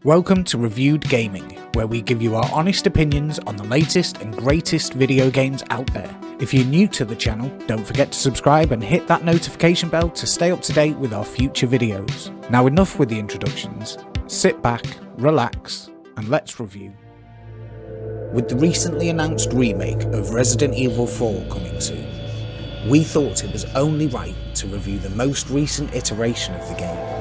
Welcome to Reviewed Gaming, where we give you our honest opinions on the latest and greatest video games out there. If you're new to the channel, don't forget to subscribe and hit that notification bell to stay up to date with our future videos. Now enough with the introductions, sit back, relax, and let's review. With the recently announced remake of Resident Evil 4 coming soon, we thought it was only right to review the most recent iteration of the game.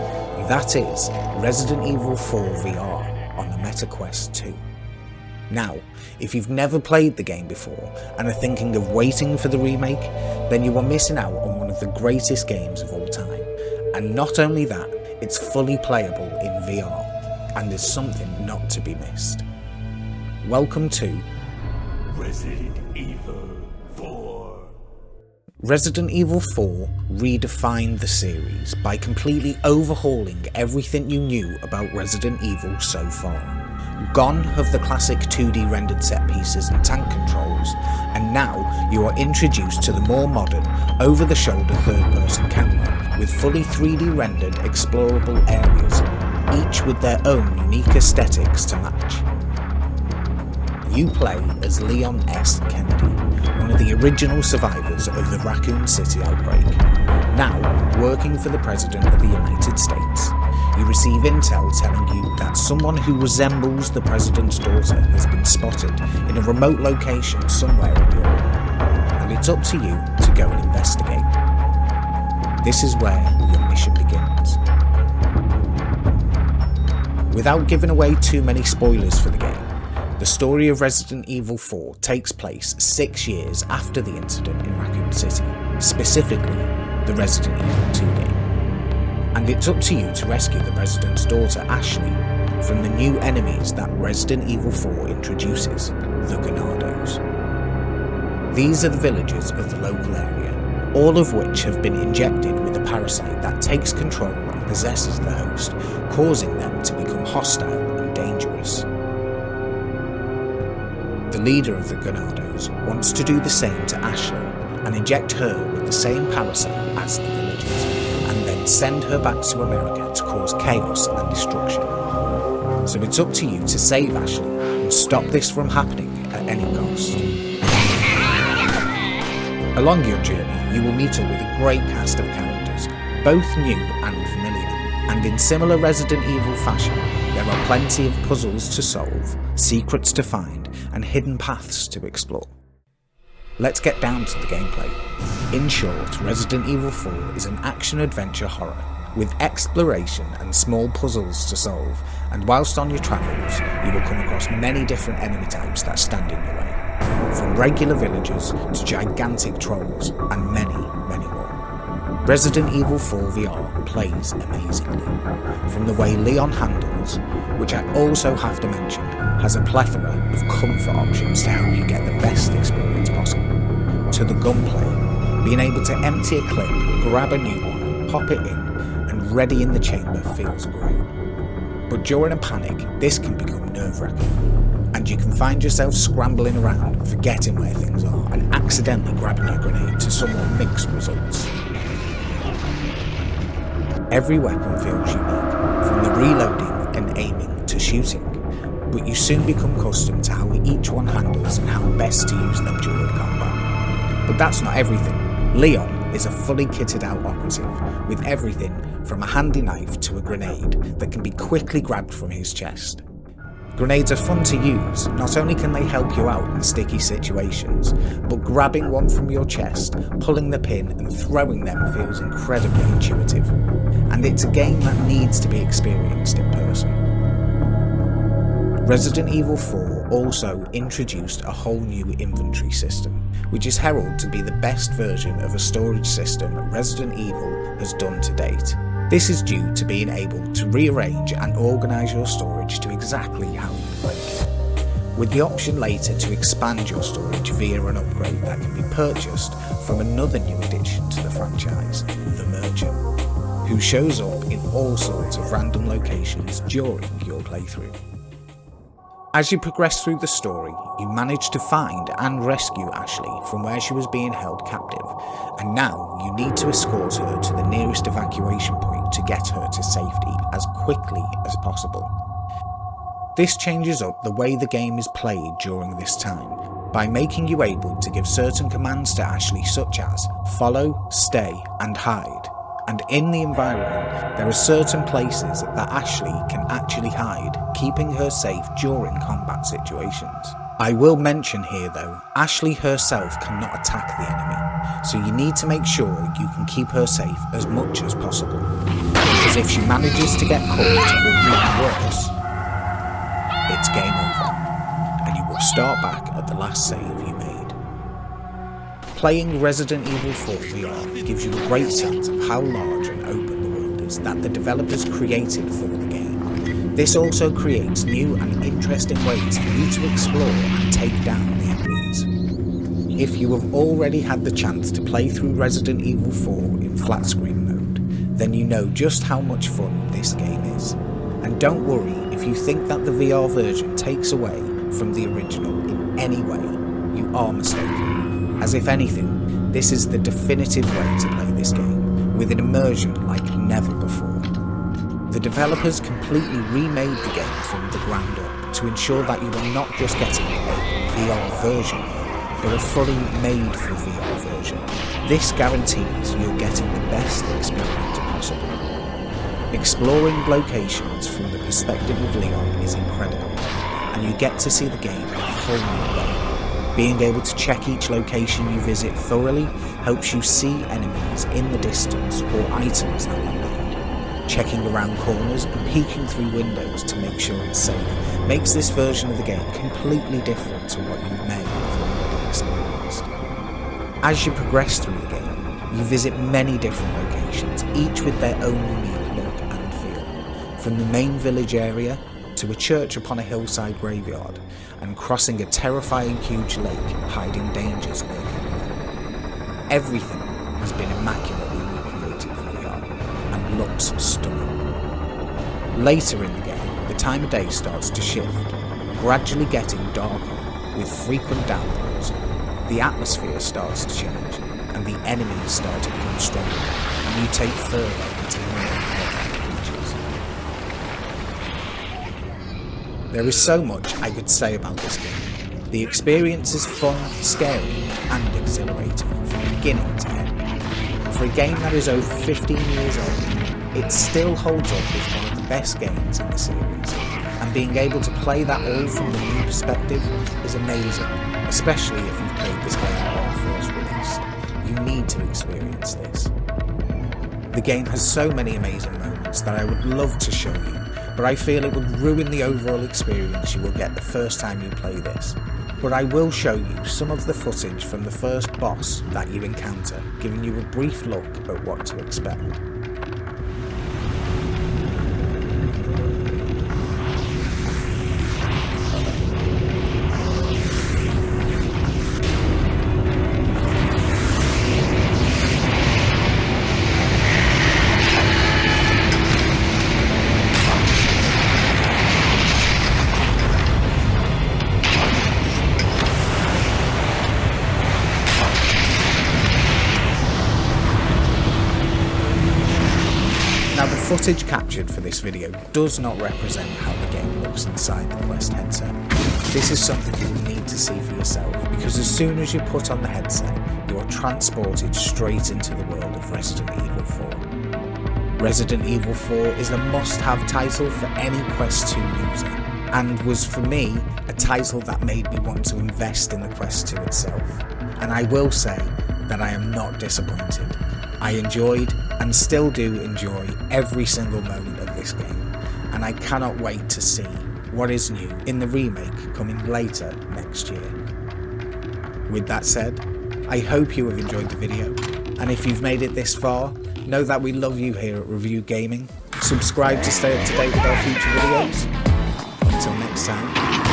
That is Resident Evil 4 VR on the MetaQuest 2. Now, if you've never played the game before and are thinking of waiting for the remake, then you are missing out on one of the greatest games of all time. And not only that, it's fully playable in VR, and is something not to be missed. Welcome to Resident Evil 4. Resident Evil 4 redefined the series by completely overhauling everything you knew about Resident Evil so far. Gone have the classic 2D rendered set pieces and tank controls, and now you are introduced to the more modern, over-the-shoulder third-person camera with fully 3D rendered explorable areas, each with their own unique aesthetics to match. You play as Leon S. Kennedy, one of the original survivors of the Raccoon City outbreak. Now, working for the President of the United States, you receive intel telling you that someone who resembles the President's daughter has been spotted in a remote location somewhere in Europe, and it's up to you to go and investigate. This is where your mission begins. Without giving away too many spoilers for the game, the story of Resident Evil 4 takes place 6 years after the incident in Raccoon City, specifically the Resident Evil 2 game. And it's up to you to rescue the President's daughter Ashley from the new enemies that Resident Evil 4 introduces, the Ganados. These are the villagers of the local area, all of which have been injected with a parasite that takes control and possesses the host, causing them to become hostile and dangerous. The leader of the Ganados wants to do the same to Ashley and inject her with the same parasite as the villagers, and then send her back to America to cause chaos and destruction. So it's up to you to save Ashley and stop this from happening at any cost. Along your journey, you will meet up with a great cast of characters, both new and familiar, and in similar Resident Evil fashion, there are plenty of puzzles to solve, secrets to find, and hidden paths to explore. Let's get down to the gameplay. In short, Resident Evil 4 is an action-adventure horror, with exploration and small puzzles to solve, and whilst on your travels, you will come across many different enemy types that stand in your way, from regular villagers to gigantic trolls, and many, many more. Resident Evil 4 VR plays amazingly, from the way Leon handles, which I also have to mention has a plethora of comfort options to help you get the best experience possible, to the gunplay, being able to empty a clip, grab a new one, pop it in, and ready in the chamber feels great. But during a panic, this can become nerve-wracking, and you can find yourself scrambling around, forgetting where things are, and accidentally grabbing your grenade to somewhat mixed results. Every weapon feels unique, from the reloading and aiming to shooting, but you soon become accustomed to how each one handles and how best to use them during combat. But that's not everything. Leon is a fully kitted out operative, with everything from a handy knife to a grenade that can be quickly grabbed from his chest. Grenades are fun to use. Not only can they help you out in sticky situations, but grabbing one from your chest, pulling the pin and throwing them feels incredibly intuitive. And it's a game that needs to be experienced in person. Resident Evil 4 also introduced a whole new inventory system, which is heralded to be the best version of a storage system Resident Evil has done to date. This is due to being able to rearrange and organise your storage to exactly how you like, with the option later to expand your storage via an upgrade that can be purchased from another new addition to the franchise, the Merchant, who shows up in all sorts of random locations during your playthrough. As you progress through the story, you manage to find and rescue Ashley from where she was being held captive, and now you need to escort her to the nearest evacuation point to get her to safety as quickly as possible. This changes up the way the game is played during this time, by making you able to give certain commands to Ashley such as follow, stay and hide. And in the environment, there are certain places that Ashley can actually hide, keeping her safe during combat situations. I will mention here though, Ashley herself cannot attack the enemy, so you need to make sure you can keep her safe as much as possible. Because if she manages to get caught or even worse, it's game over, and you will start back at the last save you made. Playing Resident Evil 4 VR gives you a great sense of how large and open the world is that the developers created for the game. This also creates new and interesting ways for you to explore and take down the enemies. If you have already had the chance to play through Resident Evil 4 in flat screen mode, then you know just how much fun this game is. And don't worry if you think that the VR version takes away from the original in any way, you are mistaken. As if anything, this is the definitive way to play this game, with an immersion like never before. The developers completely remade the game from the ground up to ensure that you are not just getting a VR version, but a fully made for VR version. This guarantees you're getting the best experience possible. Exploring locations from the perspective of Leon is incredible, and you get to see the game in a whole new way. Being able to check each location you visit thoroughly helps you see enemies in the distance or items that you need. Checking around corners and peeking through windows to make sure it's safe makes this version of the game completely different to what you may have already experienced. As you progress through the game, you visit many different locations, each with their own unique look and feel. From the main village area to a church upon a hillside graveyard, and crossing a terrifying huge lake hiding dangers lurking below. Everything has been immaculately recreated for VR and looks stunning. Later in the game, the time of day starts to shift, gradually getting darker with frequent downpours. The atmosphere starts to change, and the enemies start to become stronger, and you take further into more creatures. There is so much I could say about this game. The experience is fun, scary and exhilarating from beginning to end. For a game that is over 15 years old, it still holds up as one of the best games in the series, and being able to play that all from the new perspective is amazing, especially if you've played this game when first released. You need to experience this. The game has so many amazing moments that I would love to show you, but I feel it would ruin the overall experience you will get the first time you play this. But I will show you some of the footage from the first boss that you encounter, giving you a brief look at what to expect. Now, the footage captured for this video does not represent how the game looks inside the Quest headset. This is something you will need to see for yourself, because as soon as you put on the headset, you are transported straight into the world of Resident Evil 4. Resident Evil 4 is a must-have title for any Quest 2 user, and was for me a title that made me want to invest in the Quest 2 itself. And I will say that I am not disappointed. I enjoyed and still do enjoy every single moment of this game, and I cannot wait to see what is new in the remake coming later next year. With that said, I hope you have enjoyed the video, and if you've made it this far, know that we love you here at Review Gaming. Subscribe to stay up to date with our future videos. Until next time.